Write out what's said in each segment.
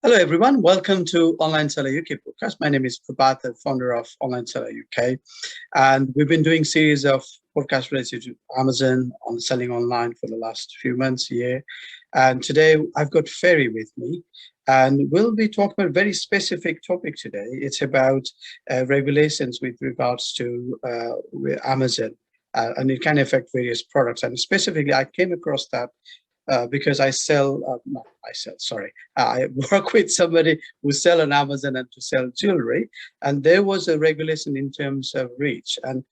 Hello, everyone. Welcome to Online Seller UK podcast. My name is Prabhat, the founder of Online Seller UK. And we've been doing series of podcasts related to Amazon on selling online for the last few months, year. And today I've got Ferry with me. And we'll be talking about a very specific topic today. It's about regulations with regards to Amazon. And it can affect various products. And specifically, I came across that because I work with somebody who sell on Amazon and to sell jewelry. And there was a regulation in terms of reach. And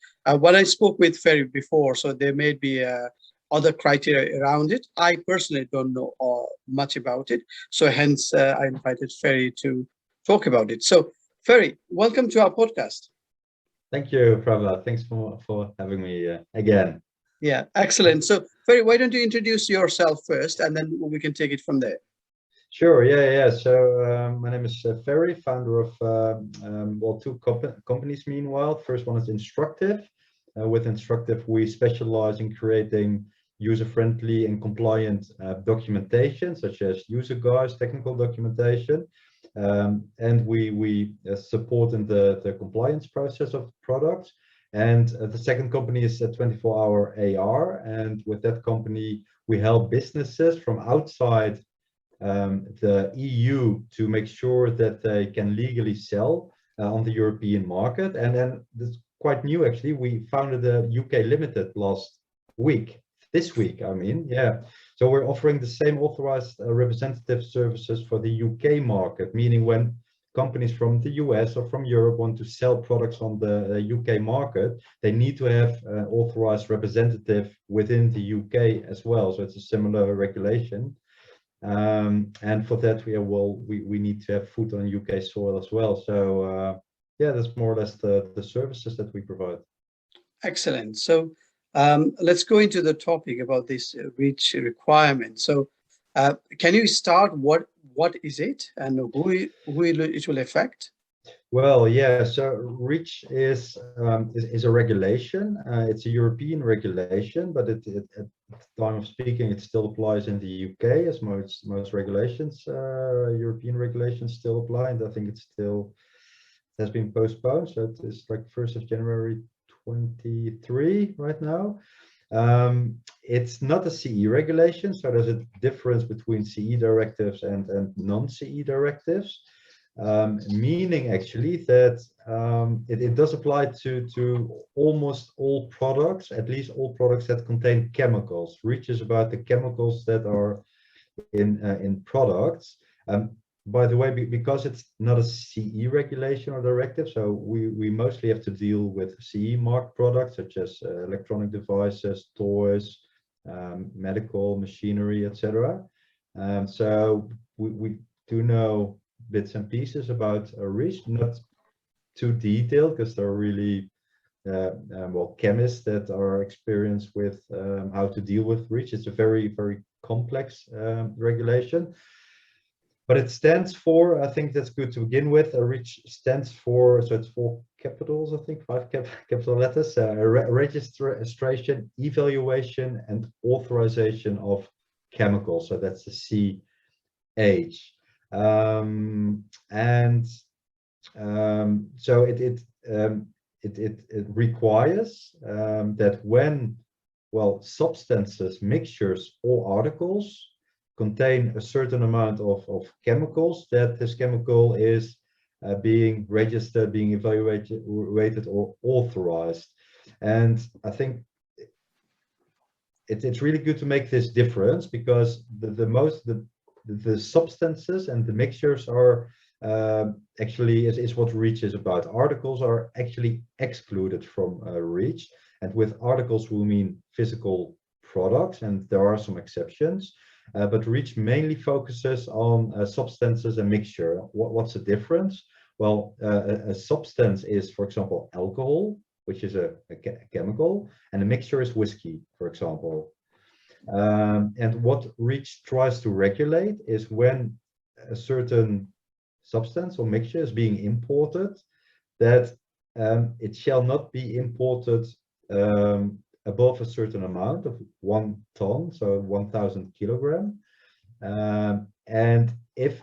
when I spoke with Ferry before, so there may be other criteria around it. I personally don't know much about it. So hence, I invited Ferry to talk about it. So Ferry, welcome to our podcast. Thank you, Prabha. Thanks for having me again. Yeah, excellent. So Ferry, why don't you introduce yourself first, and then we can take it from there. Sure. Yeah. So my name is Ferry, founder of two companies. Meanwhile, first one is Instrktiv. With Instrktiv, we specialize in creating user-friendly and compliant documentation, such as user guides, technical documentation, and we support in the compliance process of products. And the second company is 24-hour AR, and with that company, we help businesses from outside the EU to make sure that they can legally sell on the European market. And then this quite new, actually. We founded a UK Limited this week, I mean, yeah. So we're offering the same authorized representative services for the UK market, meaning when companies from the US or from Europe want to sell products on the UK market, they need to have an authorized representative within the UK as well. So it's a similar regulation. And for that, we need to have foot on UK soil as well. So yeah, that's more or less the services that we provide. Excellent. So let's go into the topic about this reach requirement. So can you start what is it and who it will affect? Well, yeah. So REACH is a regulation. It's a European regulation, but at the time of speaking, it still applies in the UK, as most regulations, European regulations still apply, and I think it has been postponed. So it is like 1st of January 23 right now. It's not a CE regulation, so there's a difference between CE directives and non-CE directives. Meaning actually that it does apply to almost all products, at least all products that contain chemicals. REACH is about the chemicals that are in products. By the way, because it's not a CE regulation or directive, so we mostly have to deal with CE marked products such as electronic devices, toys, medical machinery, etc. So we do know bits and pieces about REACH, not too detailed because there are really chemists that are experienced with how to deal with REACH. It's a very complex regulation, but it stands for, I think that's good to begin with. REACH stands for, so it's 4 capitals, I think, 5 capital letters: registration, evaluation, and authorization of chemicals. So that's the CH. So it requires that when substances, mixtures, or articles contain a certain amount of chemicals, that this chemical is being registered, being evaluated, or authorized. And I think it's really good to make this difference, because the substances and the mixtures are actually is what REACH is about. Articles are actually excluded from REACH, and with articles we mean physical products, and there are some exceptions, but REACH mainly focuses on substances and mixture. What's the difference? Well, a substance is, for example, alcohol, which is a chemical, and a mixture is whiskey, for example. And what REACH tries to regulate is when a certain substance or mixture is being imported, that it shall not be imported above a certain amount of 1 ton, so 1,000 kilogram. And if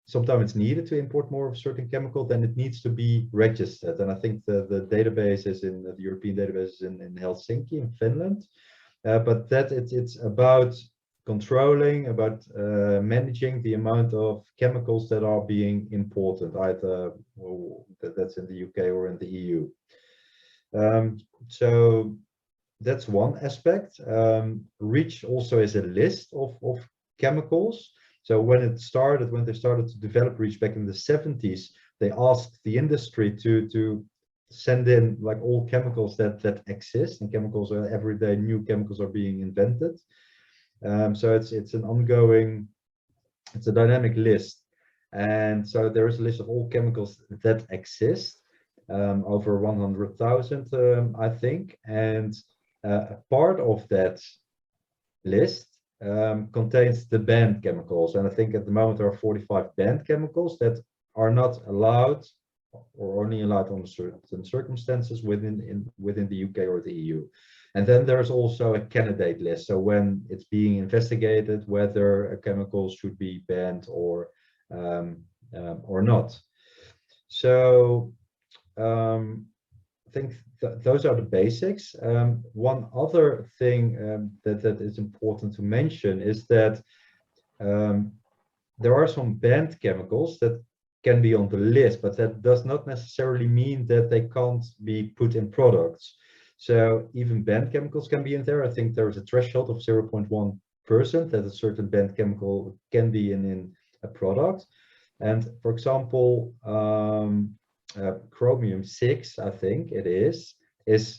sometimes it's needed to import more of a certain chemical, then it needs to be registered. And I think the database is in the European database is in Helsinki, in Finland. But that it's about controlling, about managing the amount of chemicals that are being imported, either that's in the UK or in the EU. So that's one aspect. REACH also is a list of chemicals. So when they started to develop REACH back in the 70s, they asked the industry to send in like all chemicals that exist, and chemicals are every day, new chemicals are being invented. So it's an ongoing, it's a dynamic list. And so there is a list of all chemicals that exist, over 100,000, I think. And a part of that list contains the banned chemicals. And I think at the moment there are 45 banned chemicals that are not allowed or only allowed under certain circumstances within the UK or the EU. And then there's also a candidate list. So when it's being investigated whether a chemical should be banned or not. So I think those are the basics. One other thing that is important to mention is that there are some banned chemicals that can be on the list, but that does not necessarily mean that they can't be put in products. So even banned chemicals can be in there. I think there is a threshold of 0.1% that a certain banned chemical can be in a product. And for example, chromium-6, I think it is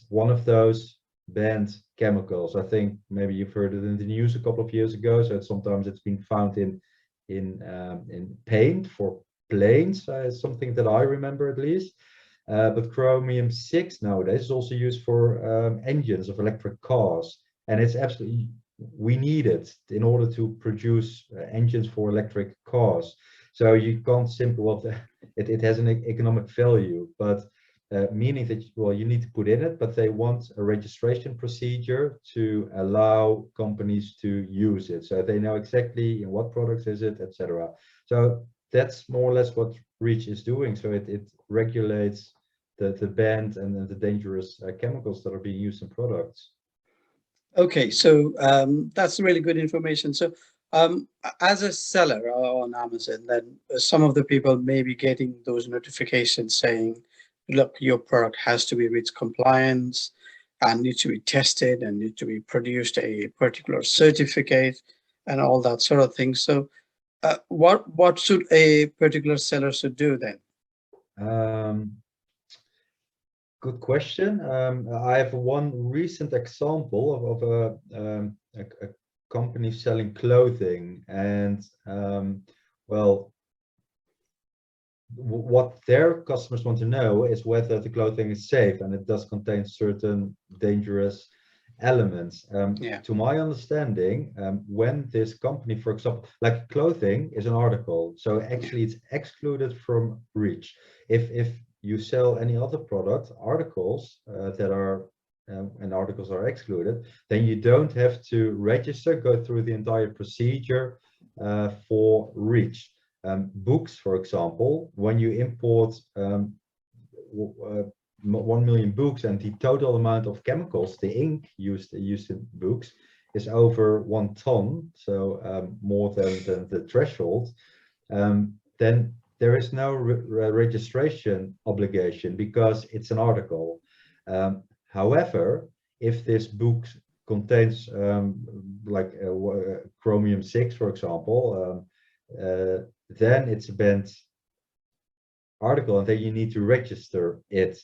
one of those banned chemicals. I think maybe you've heard it in the news a couple of years ago. So sometimes it's been found in paint for planes, something that I remember at least. But chromium-6 nowadays is also used for engines of electric cars, and it's absolutely, we need it in order to produce engines for electric cars. So you can't simply, well, it has an economic value, but meaning that, well, you need to put in it, but they want a registration procedure to allow companies to use it. So they know exactly in what products is it, etc. So that's more or less what REACH is doing. So it regulates the banned and the dangerous chemicals that are being used in products. Okay, so that's really good information. So as a seller on Amazon, then some of the people may be getting those notifications saying, look, your product has to be REACH compliant and needs to be tested and need to be produced a particular certificate and all that sort of thing. So what should a particular seller should do then? Good question. I have one recent example of a company selling clothing, and well, what their customers want to know is whether the clothing is safe and it does contain certain dangerous elements. To my understanding, when this company, for example, like clothing is an article, so actually it's excluded from REACH. If you sell any other product, articles that are and articles are excluded, then you don't have to register, go through the entire procedure for REACH. Books, for example, when you import 1 million books and the total amount of chemicals, the ink used in books, is over 1 ton, so more than the threshold, then there is no registration obligation because it's an article. However, if this book contains like chromium-6, for example, then it's a banned article, and then you need to register it.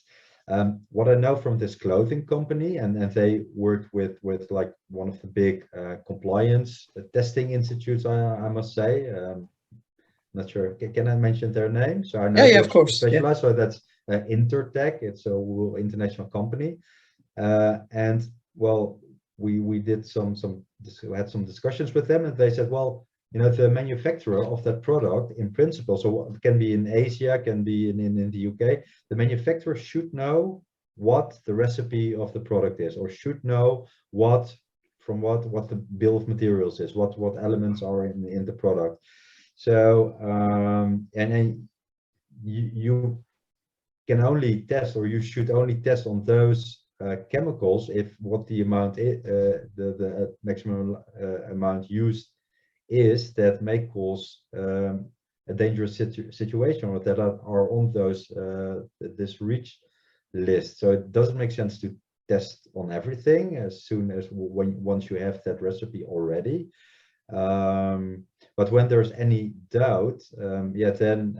What I know from this clothing company, and they work with like one of the big compliance testing institutes, I must say. Not sure, can I mention their name? So I know yeah, of course, specialized. So that's Instrktiv. It's a international company, and well, we did we had some discussions with them, and they said, well, you know, the manufacturer of that product, in principle, so it can be in Asia, can be in the UK, the manufacturer should know what the recipe of the product is, or should know what the bill of materials is, what elements are in the product. So and then you can only test, or you should only test on those chemicals if what the amount is, the maximum amount used is that may cause a dangerous situation, or that are on those this REACH list. So it doesn't make sense to test on everything as soon as once you have that recipe already. But when there's any doubt, yeah, then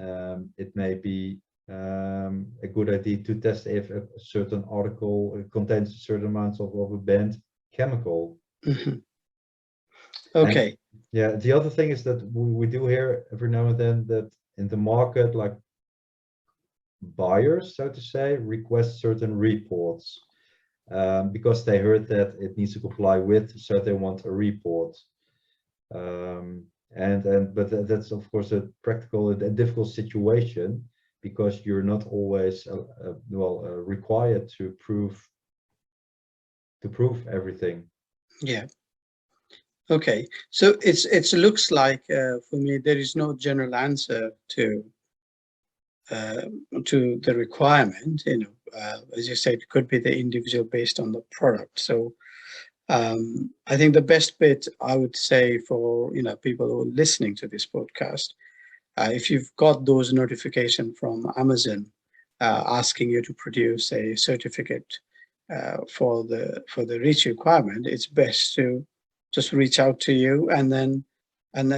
it may be a good idea to test if a certain article contains certain amounts of a banned chemical. Mm-hmm. Okay. And, yeah, the other thing is that we do hear every now and then that in the market, like buyers, so to say, request certain reports because they heard that it needs to comply with, so they want a report. But that's of course a practical and difficult situation, because you're not always required to prove everything. Yeah. Okay. So it looks like for me there is no general answer to the requirement. As you said, it could be the individual based on the product. So I think the best bit I would say for people who are listening to this podcast, if you've got those notifications from Amazon asking you to produce a certificate for the REACH requirement, it's best to just reach out to you and then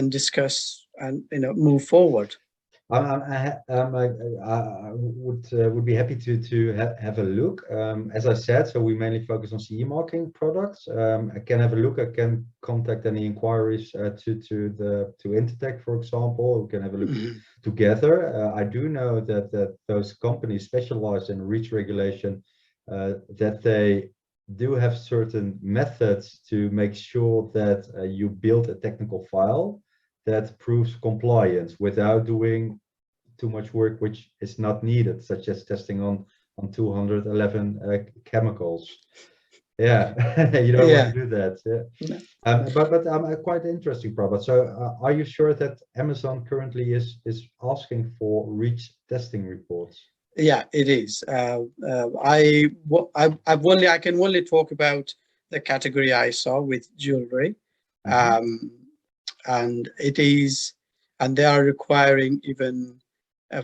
discuss and move forward. I would be happy to have a look. As I said, so we mainly focus on CE marking products. I can have a look. I can contact any inquiries to Instrktiv, for example. We can have a look together. I do know that those companies specialize in REACH regulation, that they do have certain methods to make sure that you build a technical file that proves compliance without doing too much work which is not needed, such as testing on 211 chemicals. Yeah, you don't want to do that. Yeah. No. But quite interesting problem. So are you sure that Amazon currently is asking for REACH testing reports? Yeah, it is. I can only talk about the category I saw with jewelry. And it is, and they are requiring, even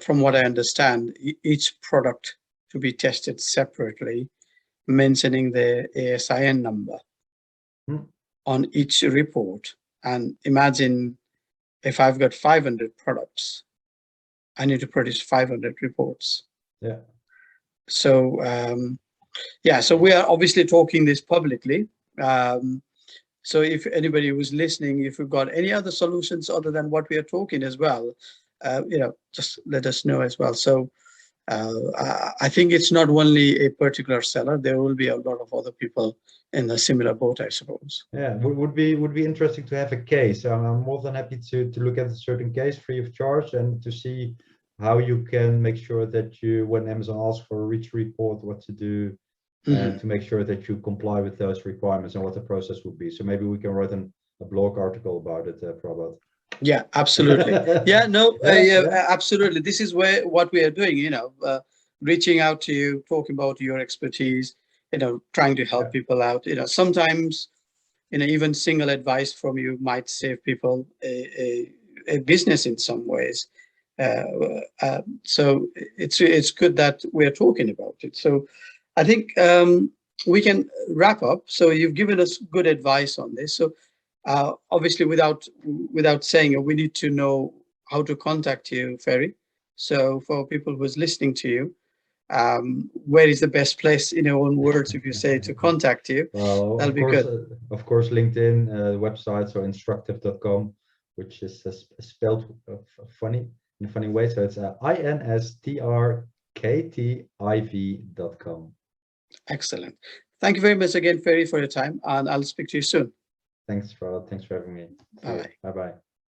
from what I understand, each product to be tested separately, mentioning the ASIN number on each report. And imagine if I've got 500 products, I need to produce 500 reports. Yeah. So so we are obviously talking this publicly. So if anybody who's listening, if you've got any other solutions other than what we are talking as well, just let us know as well. So I think it's not only a particular seller. There will be a lot of other people in a similar boat, I suppose. Yeah, would be interesting to have a case. I'm more than happy to look at a certain case free of charge, and to see how you can make sure that you, when Amazon asks for a REACH report, what to do, and to make sure that you comply with those requirements, and what the process would be. So maybe we can write a blog article about it, Prabhat. Yeah, absolutely. Absolutely. This is what we are doing, reaching out to you, talking about your expertise, trying to help people out. Sometimes, even single advice from you might save people a business in some ways. So it's good that we're talking about it. So I think we can wrap up. So you've given us good advice on this. So obviously, without saying it, we need to know how to contact you, Ferry. So for people who's listening to you, where is the best place, in your own words, if you say, to contact you? Well, that'll be good. Of course, LinkedIn, website, so instrktiv.com, which is spelled in a funny way. So it's instrktiv.com. Excellent. Thank you very much again, Ferry, for your time, and I'll speak to you soon. Thanks, Rod. Thanks for having me. Bye. Bye-bye.